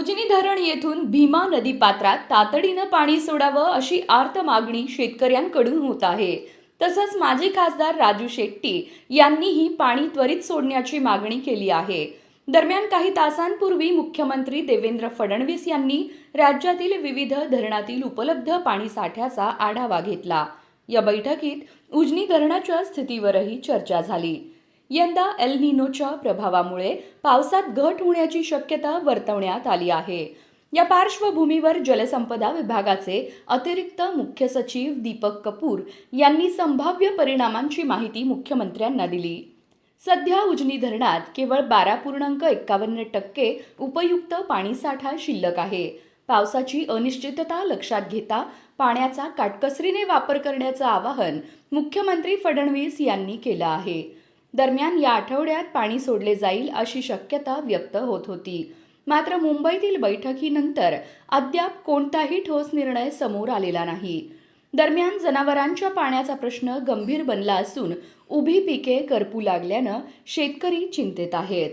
उजनी धरण येथून भीमा नदीपात्रात तातडीनं पाणी सोडावं अशी आर्त मागणी शेतकऱ्यांकडून होत आहे. तसंच माजी खासदार राजू शेट्टी यांनीही पाणी त्वरित सोडण्याची मागणी केली आहे. दरम्यान काही तासांपूर्वी मुख्यमंत्री देवेंद्र फडणवीस यांनी राज्यातील विविध धरणातील उपलब्ध पाणीसाठ्याचा आढावा घेतला. या बैठकीत उजनी धरणाच्या स्थितीवरही चर्चा झाली. यंदा एल निनोच्या प्रभावामुळे पावसात घट होण्याची शक्यता वर्तवण्यात आली आहे. या पार्श्वभूमीवर जलसंपदा विभागाचे अतिरिक्त मुख्य सचिव दीपक कपूर यांनी संभाव्य परिणामांची माहिती मुख्यमंत्र्यांना दिली. सध्या उजनी धरणात केवळ 12.51% उपयुक्त पाणीसाठा शिल्लक आहे. पावसाची अनिश्चितता लक्षात घेता पाण्याचा काटकसरीने वापर करण्याचं आवाहन मुख्यमंत्री फडणवीस यांनी केलं आहे. दरम्यान या आठवड्यात पाणी सोडले जाईल अशी शक्यता व्यक्त होत होती. मात्र मुंबईतील बैठकीनंतर अद्याप कोणताही ठोस निर्णय समोर आलेला नाही. दरम्यान जनावरांच्या पाण्याचा प्रश्न गंभीर बनला असून उभी पिके करपू लागल्यानं शेतकरी चिंतेत आहेत.